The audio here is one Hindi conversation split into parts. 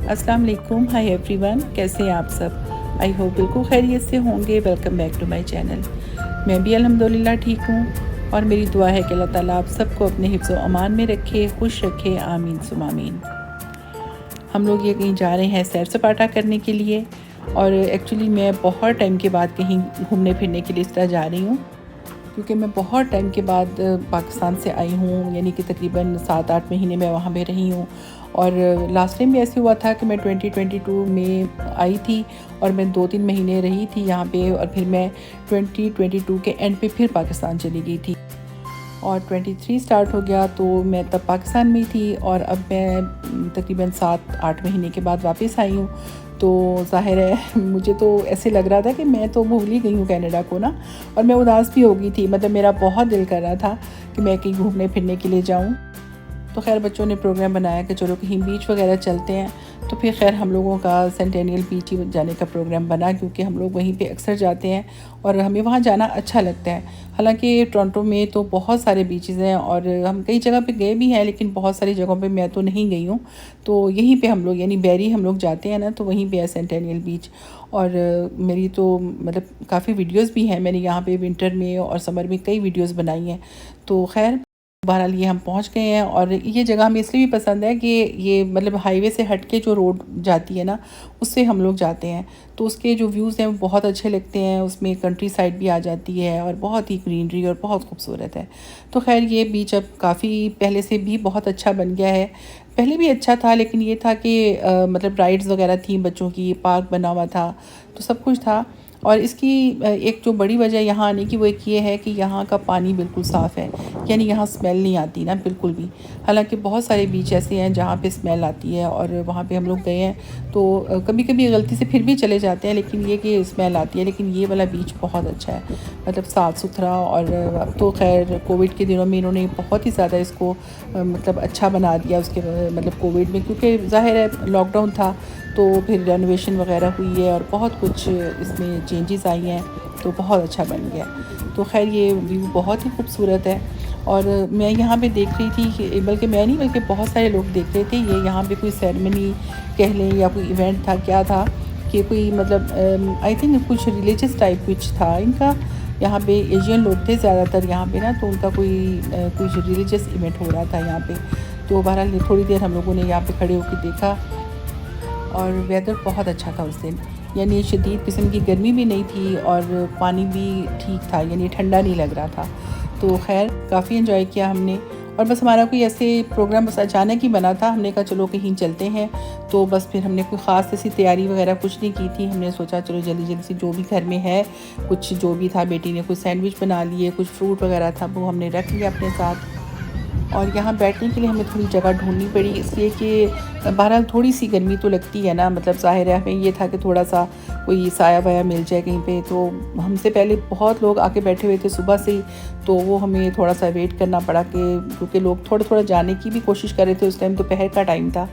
अस्सलाम वालेकुम, हाय एवरीवन, कैसे हैं आप सब। आई होप बिल्कुल खैरियत से होंगे। Welcome back to my channel. मैं भी अल्हम्दुलिल्लाह ठीक हूँ और मेरी दुआ है कि अल्लाह ताला आप सबको अपने हिफ्ज़ व अमान में रखे, खुश रखे, आमीन सुम आमीन। हम लोग ये कहीं जा रहे हैं सैर सपाटा करने के लिए और एक्चुअली मैं बहुत टाइम के बाद कहीं घूमने फिरने के लिए इस तरह जा रही हूँ, क्योंकि मैं बहुत टाइम के बाद पाकिस्तान से आई हूँ, यानी कि तकरीबन 7-8 महीने मैं वहाँ पे रही हूँ। और लास्ट टाइम भी ऐसे हुआ था कि मैं 2022 में आई थी और मैं 2-3 महीने रही थी यहाँ पे और फिर मैं 2022 के एंड पे फिर पाकिस्तान चली गई थी और 23 स्टार्ट हो गया तो मैं तब पाकिस्तान में थी और अब मैं तकरीबन 7-8 महीने के बाद वापस आई हूँ। तो ज़ाहिर है मुझे तो ऐसे लग रहा था कि मैं तो भूल ही गई हूँ कनाडा को ना, और मैं उदास भी हो गई थी। मतलब मेरा बहुत दिल कर रहा था कि मैं कहीं घूमने फिरने के लिए जाऊँ। तो खैर बच्चों ने प्रोग्राम बनाया कि चलो कहीं बीच वगैरह चलते हैं, तो फिर खैर हम लोगों का सेंटेनियल बीच ही जाने का प्रोग्राम बना, क्योंकि हम लोग वहीं पे अक्सर जाते हैं और हमें वहाँ जाना अच्छा लगता है। हालांकि टोरंटो में तो बहुत सारे बीचेस हैं और हम कई जगह पे गए भी हैं, लेकिन बहुत सारी जगहों पे मैं तो नहीं गई हूँ। तो यहीं पे हम लोग यानी बैरी हम लोग जाते हैं ना, तो वहीं पे है सेंटेनियल बीच। और मेरी तो मतलब काफ़ी वीडियोज़ भी हैं, मैंने यहाँ पे विंटर में और समर में कई वीडियोज़ बनाई हैं। तो खैर बहरहाल ये हम पहुंच गए हैं और ये जगह हमें इसलिए भी पसंद है कि ये मतलब हाईवे से हट के जो रोड जाती है ना, उससे हम लोग जाते हैं, तो उसके जो व्यूज़ हैं वो बहुत अच्छे लगते हैं। उसमें कंट्री साइड भी आ जाती है और बहुत ही ग्रीनरी और बहुत खूबसूरत है। तो खैर ये बीच अब काफ़ी पहले से भी बहुत अच्छा बन गया है। पहले भी अच्छा था, लेकिन ये था कि मतलब राइड्स वगैरह थी बच्चों की, पार्क बना हुआ था, तो सब कुछ था। और इसकी एक जो बड़ी वजह यहाँ आने की वो एक ये है कि यहाँ का पानी बिल्कुल साफ़ है, यानी यहाँ स्मेल नहीं आती ना बिल्कुल भी। हालांकि बहुत सारे बीच ऐसे हैं जहाँ पे स्मेल आती है और वहाँ पे हम लोग गए हैं तो कभी कभी गलती से फिर भी चले जाते हैं, लेकिन ये कि स्मेल आती है। लेकिन ये वाला बीच बहुत अच्छा है, मतलब साफ़ सुथरा। और अब तो खैर कोविड के दिनों में इन्होंने बहुत ही ज़्यादा इसको मतलब अच्छा बना दिया उसके मतलब कोविड में, क्योंकि ज़ाहिर है लॉकडाउन था तो फिर रेनोवेशन वगैरह हुई है और बहुत कुछ इसमें चेंजेस आई हैं, तो बहुत अच्छा बन गया। तो खैर ये व्यू बहुत ही खूबसूरत है। और मैं यहाँ पे देख रही थी कि बल्कि मैं नहीं बल्कि बहुत सारे लोग देख रहे थे, ये यहाँ पे कोई सेरेमनी कह लें या कोई इवेंट था, क्या था कि कोई मतलब आई थिंक कुछ रिलीजियस टाइप कुछ था इनका। यहाँ पे एशियन लोग थे ज़्यादातर यहाँ पे ना, तो उनका कोई कुछ रिलीजियस इवेंट हो रहा था यहाँ पे। तो बहरहाल थोड़ी देर हम लोगों ने यहाँ पे खड़े होकर देखा और वेदर बहुत अच्छा था उस दिन, यानी शदीद किस्म की गर्मी भी नहीं थी और पानी भी ठीक था, यानी ठंडा नहीं लग रहा था। तो खैर काफ़ी एंजॉय किया हमने। और बस हमारा कोई ऐसे प्रोग्राम बस अचानक ही बना था, हमने कहा चलो कहीं चलते हैं। तो बस फिर हमने कोई ख़ास ऐसी तैयारी वगैरह कुछ नहीं की थी, हमने सोचा चलो जल्दी जल्दी से जो भी घर में है कुछ जो भी था, बेटी ने कुछ सैंडविच बना लिए, कुछ फ्रूट वगैरह था वो हमने रख लिया अपने साथ। और यहाँ बैठने के लिए हमें थोड़ी जगह ढूंढनी पड़ी, इसलिए कि बहरहाल थोड़ी सी गर्मी तो लगती है ना, मतलब ज़ाहिर है हमें ये था कि थोड़ा सा कोई साया वाया मिल जाए कहीं पे। तो हमसे पहले बहुत लोग आके बैठे हुए थे सुबह से ही, तो वो हमें थोड़ा सा वेट करना पड़ा कि क्योंकि लोग थोड़ा थोड़ा जाने की भी कोशिश कर रहे थे। उस टाइम दोपहर का टाइम था,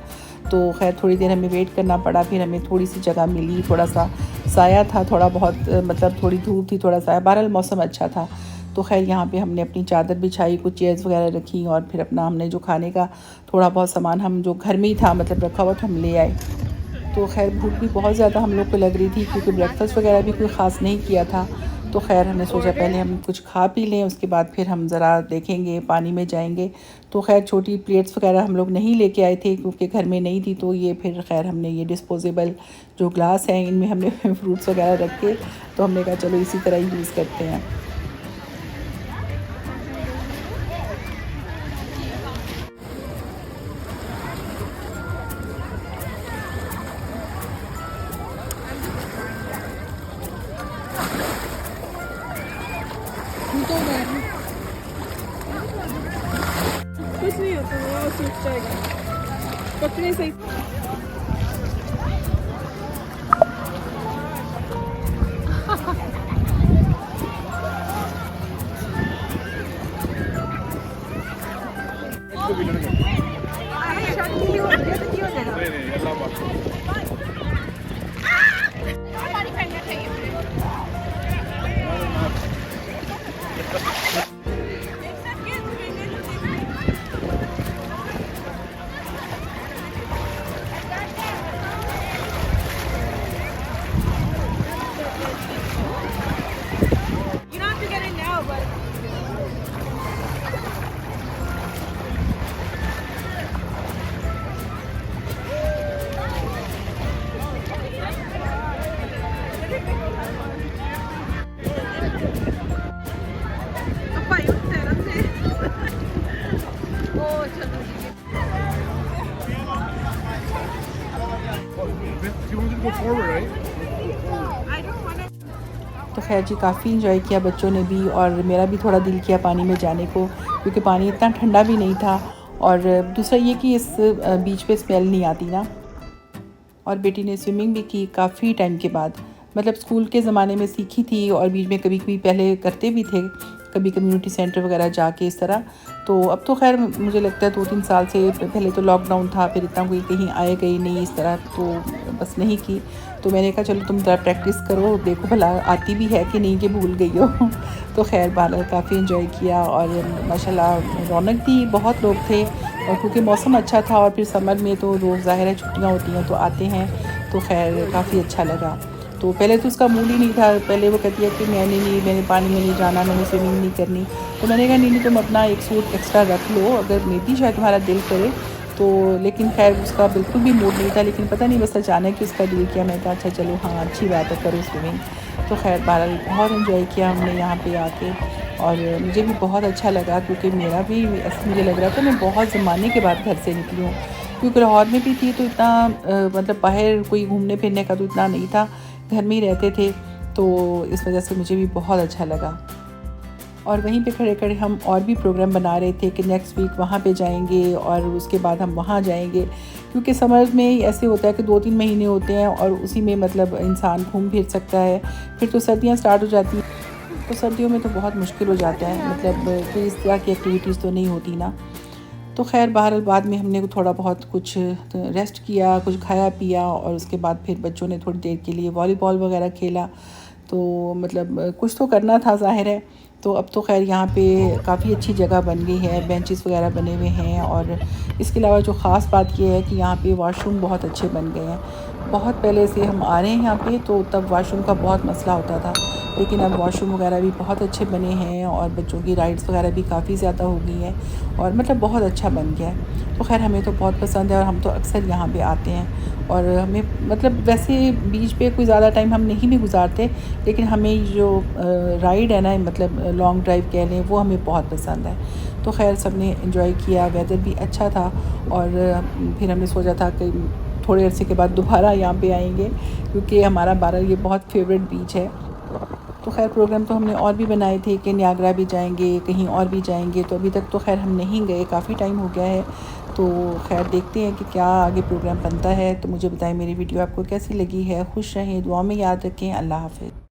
तो खैर थोड़ी देर हमें वेट करना पड़ा। फिर हमें थोड़ी सी जगह मिली, थोड़ा सा साया था, थोड़ा बहुत मतलब थोड़ी धूप थी, थोड़ा साया, बहरहाल मौसम अच्छा था। तो खैर यहाँ पे हमने अपनी चादर बिछाई, कुछ चेयर्स वगैरह रखी और फिर अपना हमने जो खाने का थोड़ा बहुत सामान हम जो घर में ही था मतलब रखा हुआ था हम ले आए। तो खैर भूख भी बहुत ज़्यादा हम लोग को लग रही थी, क्योंकि ब्रेकफास्ट वगैरह भी कोई ख़ास नहीं किया था। तो खैर हमने सोचा पहले हम कुछ खा पी लें, उसके बाद फिर हम ज़रा देखेंगे, पानी में जाएंगे। तो खैर छोटी प्लेट्स वगैरह हम लोग नहीं लेके आए थे क्योंकि घर में नहीं थी, तो ये फिर खैर हमने ये डिस्पोजेबल जो ग्लास हैं इनमें हमने फ्रूट्स वगैरह रख के, तो हमने कहा चलो इसी तरह ही यूज़ करते हैं। कुछ नहीं होता, वो सूख जाएगा पकड़े से। तो खैर जी काफ़ी इंजॉय किया बच्चों ने भी, और मेरा भी थोड़ा दिल किया पानी में जाने को, क्योंकि पानी इतना ठंडा भी नहीं था। और दूसरा ये कि इस बीच पे स्मेल नहीं आती ना। और बेटी ने स्विमिंग भी की काफ़ी टाइम के बाद, मतलब स्कूल के ज़माने में सीखी थी, और बीच में कभी कभी पहले करते भी थे, कभी कम्युनिटी सेंटर वगैरह जाके इस तरह। तो अब तो खैर मुझे लगता है 2-3 साल से, पहले तो लॉकडाउन था, फिर इतना कोई कहीं आए गई नहीं इस तरह, तो बस नहीं की। तो मैंने कहा चलो तुम ज़रा प्रैक्टिस करो, देखो भला आती भी है कि नहीं, कि भूल गई हो। तो खैर बहरहाल काफ़ी इन्जॉय किया, और माशाल्लाह रौनक थी, बहुत लोग थे। और क्योंकि मौसम अच्छा था, और फिर समर में तो रोज़ ज़ाहिर है छुट्टियाँ होती हैं तो आते हैं, तो खैर काफ़ी अच्छा लगा। तो पहले तो उसका मूड ही नहीं था, पहले वो कहती है कि मैंने पानी में नहीं जाना, मैंने स्विमिंग नहीं करनी। तो मैंने कहा नहीं तुम अपना एक सूट एक्स्ट्रा रख लो, अगर मे बी शायद तुम्हारा दिल करे तो। लेकिन खैर उसका बिल्कुल भी मूड नहीं था, लेकिन पता नहीं बस अचानक ही उसका दिल किया। मैं कहा अच्छा चलो हाँ अच्छी बात है, करो स्विमिंग। तो खैर बहरहाल बहुत इन्जॉय किया हमने यहाँ पे आके, और मुझे भी बहुत अच्छा लगा, क्योंकि मेरा भी ऐसा मुझे लग रहा था मैं बहुत ज़माने के बाद घर से निकली हूँ। क्योंकि लाहौर में भी थी तो इतना मतलब बाहर कोई घूमने फिरने का तो इतना नहीं था, घर में ही रहते थे, तो इस वजह से मुझे भी बहुत अच्छा लगा। और वहीं पे खड़े खड़े हम और भी प्रोग्राम बना रहे थे कि नेक्स्ट वीक वहाँ पे जाएंगे, और उसके बाद हम वहाँ जाएंगे, क्योंकि समर में ऐसे होता है कि 2-3 महीने होते हैं, और उसी में मतलब इंसान घूम फिर सकता है। फिर तो सर्दियाँ स्टार्ट हो जाती हैं, तो सर्दियों में तो बहुत मुश्किल हो जाता है, मतलब फिर इस तरह की एक्टिविटीज़ तो नहीं होती ना। तो खैर बहरहाल बाद में हमने थोड़ा बहुत कुछ रेस्ट किया, कुछ खाया पिया, और उसके बाद फिर बच्चों ने थोड़ी देर के लिए वॉलीबॉल वगैरह खेला। तो मतलब कुछ तो करना था ज़ाहिर है। तो अब तो खैर यहाँ पे काफ़ी अच्छी जगह बन गई है, बेंचेस वगैरह बने हुए हैं, और इसके अलावा जो ख़ास बात ये है कि यहाँ पे वॉशरूम बहुत अच्छे बन गए हैं। बहुत पहले से हम आ रहे हैं यहाँ पे, तो तब वॉशरूम का बहुत मसला होता था, लेकिन अब वॉशरूम वगैरह भी बहुत अच्छे बने हैं, और बच्चों की राइड्स वगैरह भी काफ़ी ज़्यादा हो गई हैं, और मतलब बहुत अच्छा बन गया है। तो खैर हमें तो बहुत पसंद है, और हम तो अक्सर यहाँ पे आते हैं। और हमें मतलब वैसे बीच पे कोई ज़्यादा टाइम हम नहीं भी गुजारते, लेकिन हमें जो राइड है ना, मतलब लॉन्ग ड्राइव कह लें, वो हमें बहुत पसंद है। तो खैर सब ने एंजॉय किया, वेदर भी अच्छा था, और फिर हमने सोचा था कि थोड़े अरसे के बाद दोबारा यहाँ पे आएंगे, क्योंकि हमारा बहरहाल ये बहुत फेवरेट बीच है। तो खैर प्रोग्राम तो हमने और भी बनाए थे कि नियाग्रा भी जाएंगे, कहीं और भी जाएंगे, तो अभी तक तो खैर हम नहीं गए, काफ़ी टाइम हो गया है। तो खैर देखते हैं कि क्या आगे प्रोग्राम बनता है। तो मुझे बताएं मेरी वीडियो आपको कैसी लगी है। खुश रहें, दुआ में याद रखें। अल्लाह हाफ़िज़।